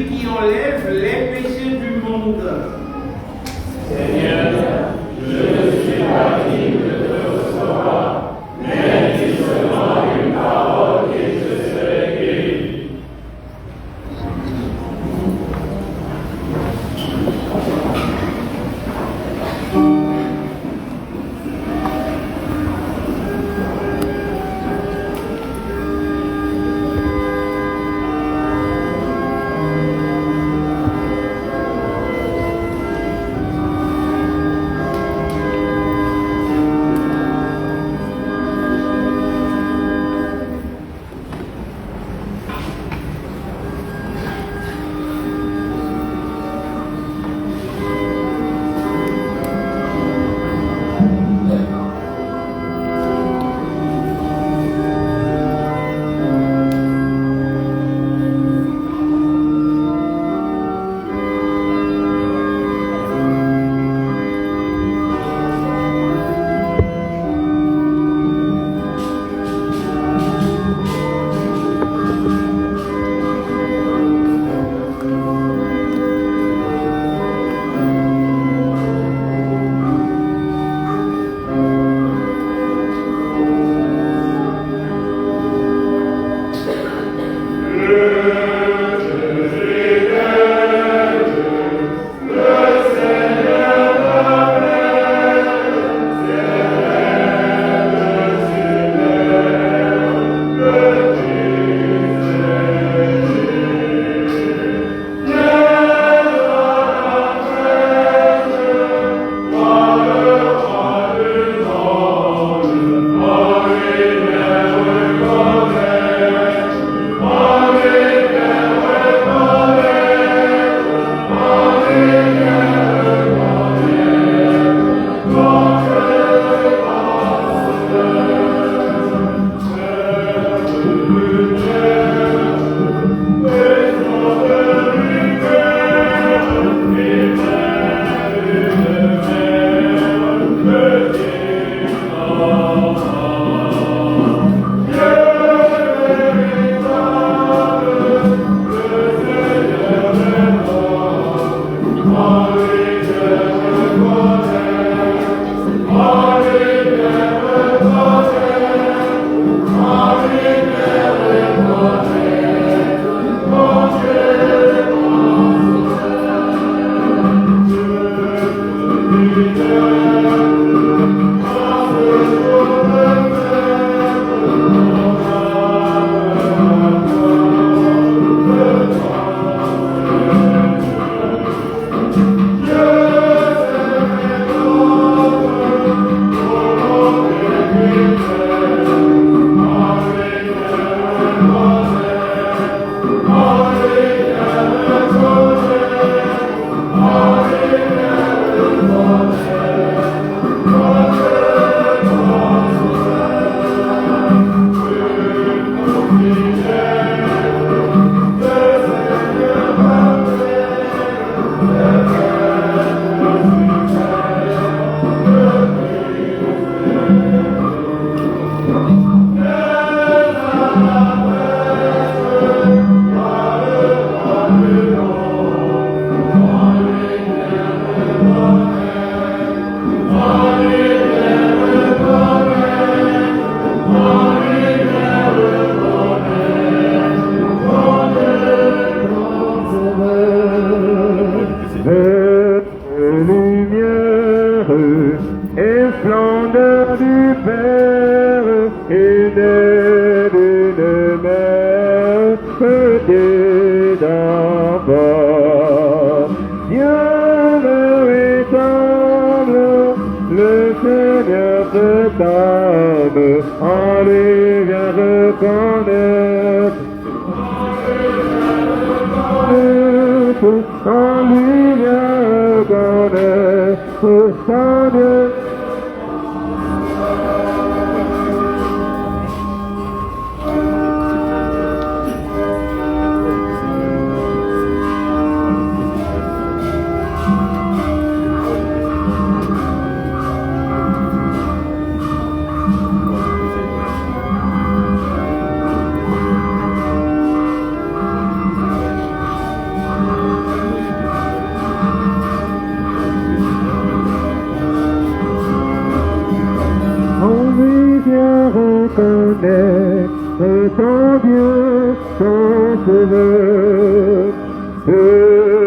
celui qui enlève les péchés du monde. Seigneur, je ne suis pas digne de te recevoir, mais dis seulement une parole et je serai guéri.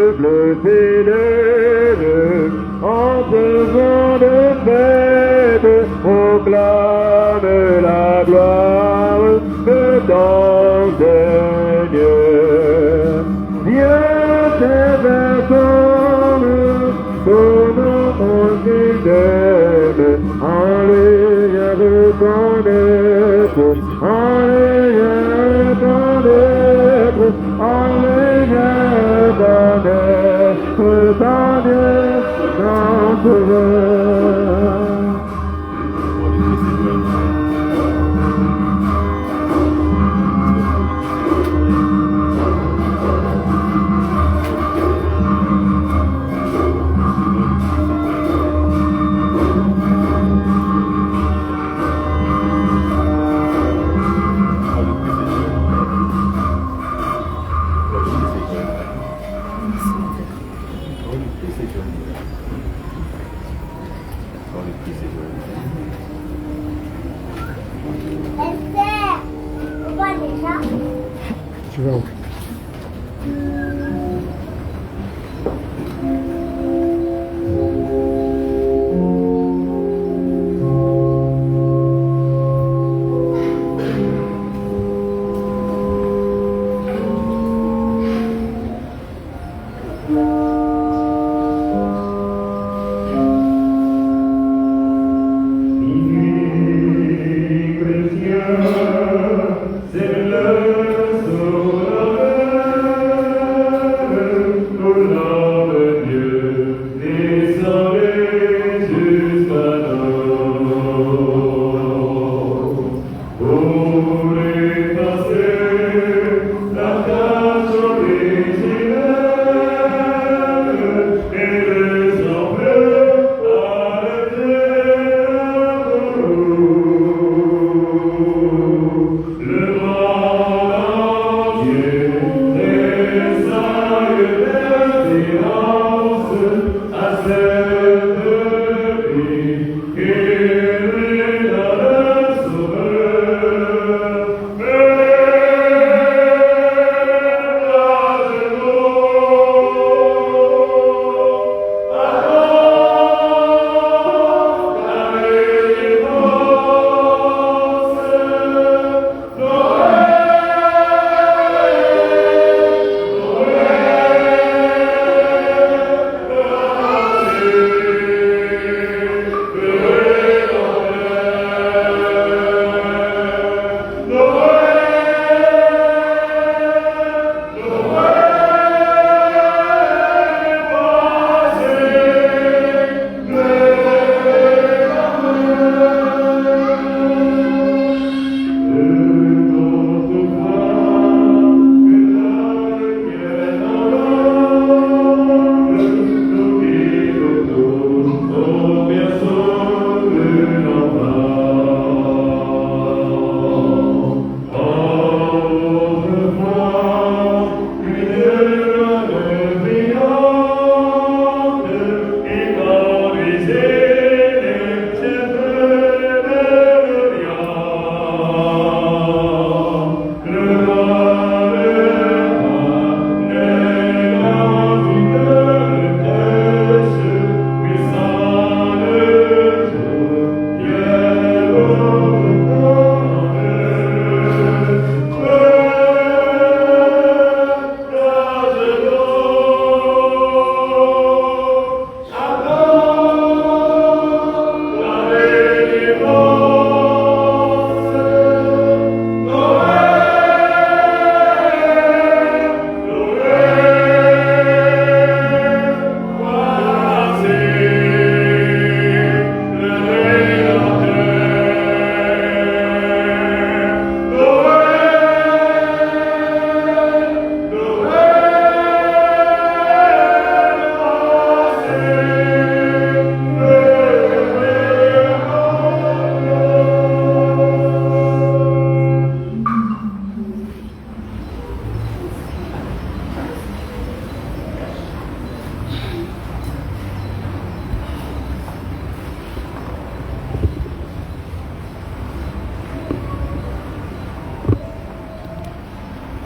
peuple célèbre, en faisant de fête, proclame la gloire de ton Seigneur. Dieu t'est personne, ton nom qui t'aime, en lui reconnaître, en lui reconnaître, en lui reconnaître, ton Dieu, ton Sauveur. Tu vas où?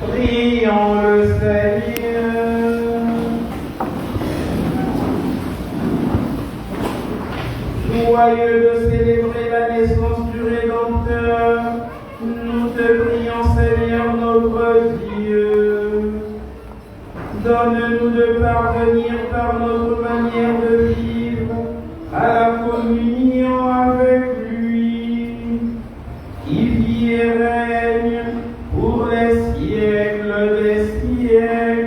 Prions le Seigneur. joyeux de célébrer la naissance du Rédempteur, nous te prions, Seigneur notre Dieu. Donne-nous de parvenir par notre manière de vivre à la communion avec lui, qui vit et règne pour les siècles des siècles.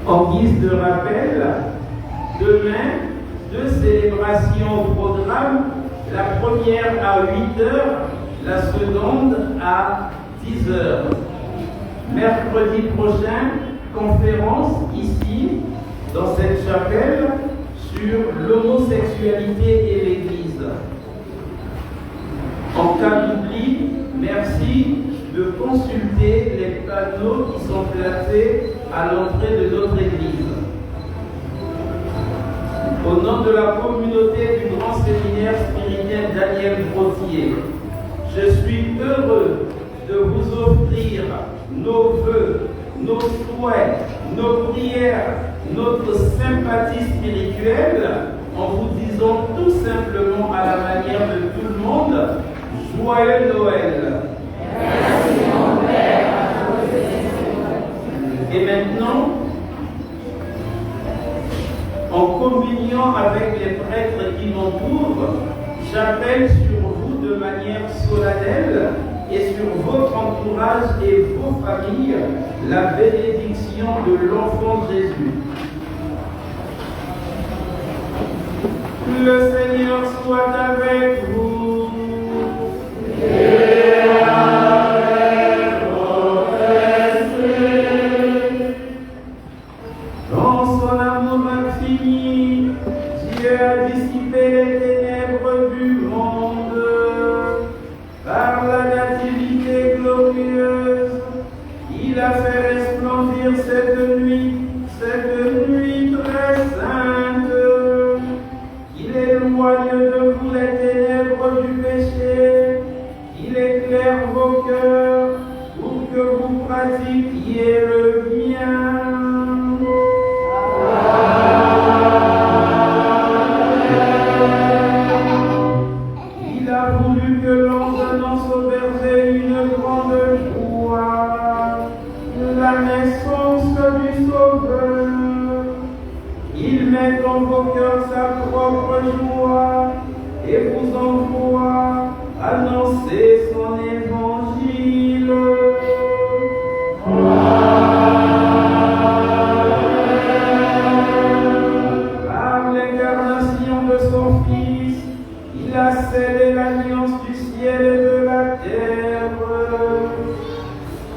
En guise de rappel, demain, 2 célébrations au programme, la première à 8h, la seconde à 10h. Mercredi prochain, conférence ici, dans cette chapelle, sur l'homosexualité et l'Église. En cas d'oubli, merci de consulter les panneaux qui sont placés à l'entrée de notre Église. Au nom de la communauté du grand séminaire spirituel Daniel Brottier, je suis heureux de vous offrir nos vœux, nos souhaits, nos prières, notre sympathie spirituelle en vous disant tout simplement à la manière de tout le monde, joyeux Noël. Merci mon Père. Et maintenant, en communion avec les prêtres qui m'entourent, j'appelle sur vous de manière solennelle et sur votre entourage et vos familles la bénédiction de l'enfant Jésus. Le Seigneur soit avec vous. Et avec votre esprit. Dans son amour infini, Dieu a dissipé les ténèbres du monde. Par la nativité glorieuse, il a fait resplendir cette nuit très sainte. Il éloigne de vous les ténèbres du péché, il éclaire vos cœurs pour que vous pratiquiez le bien. Il a voulu que l'ordonnance au berger une grande joie, la naissance du Sauveur. Il met dans vos cœurs sa propre joie et vous envoie annoncer son évangile. Par l'incarnation de son Fils, il a scellé l'alliance du ciel et de la terre.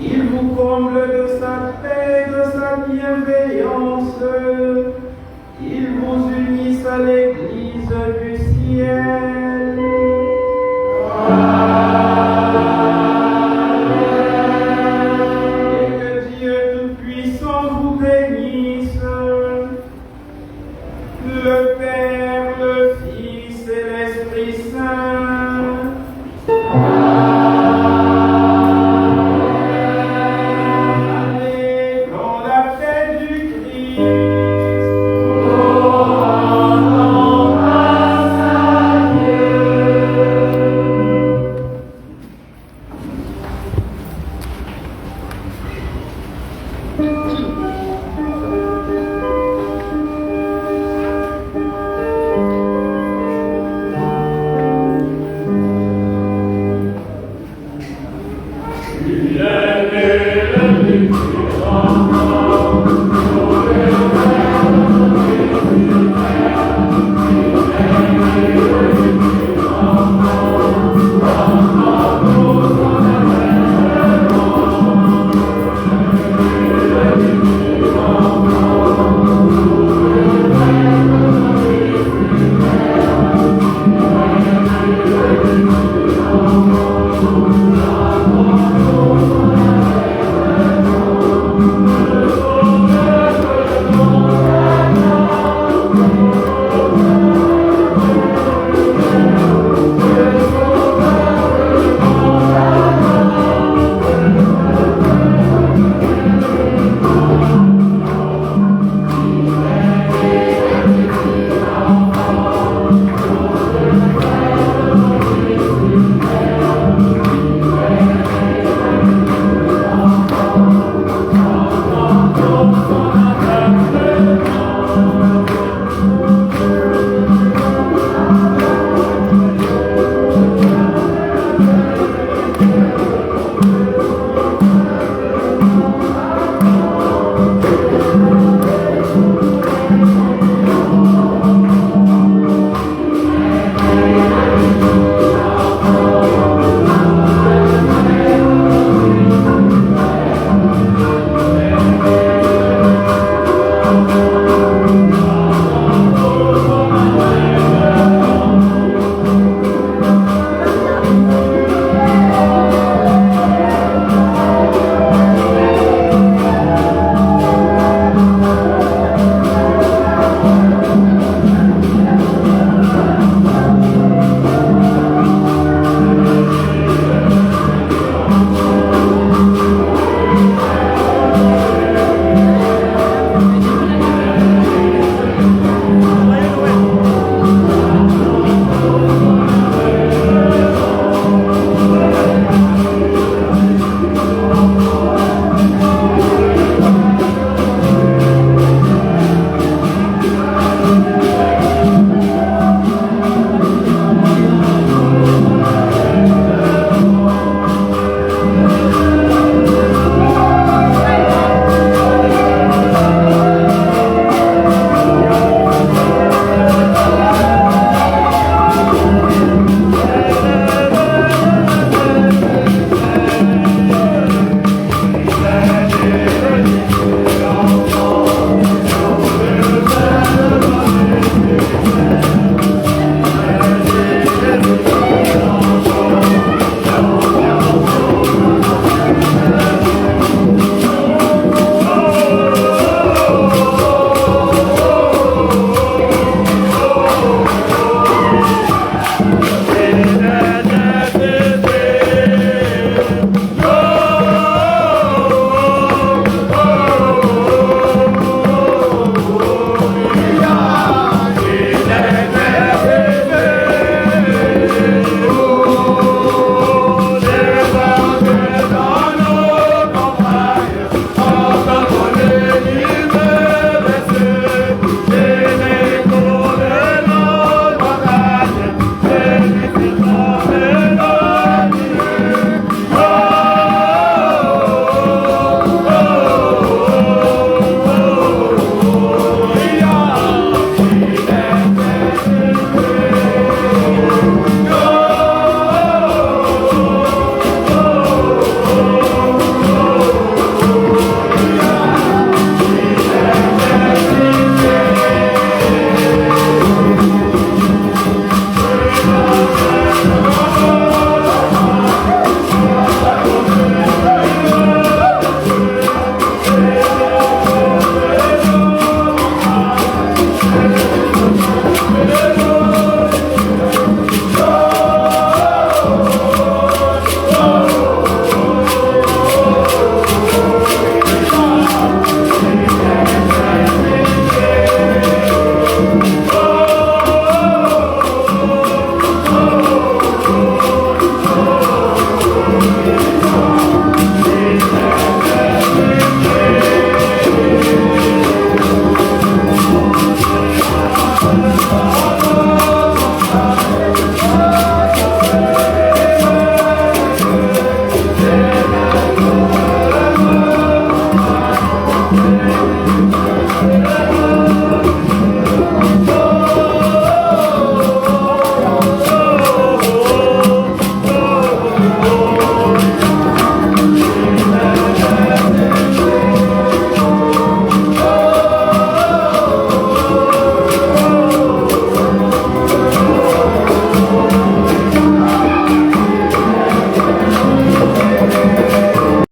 Il vous comble de sa paix, de sa bienveillance. Il vous unisse à l'Église du ciel.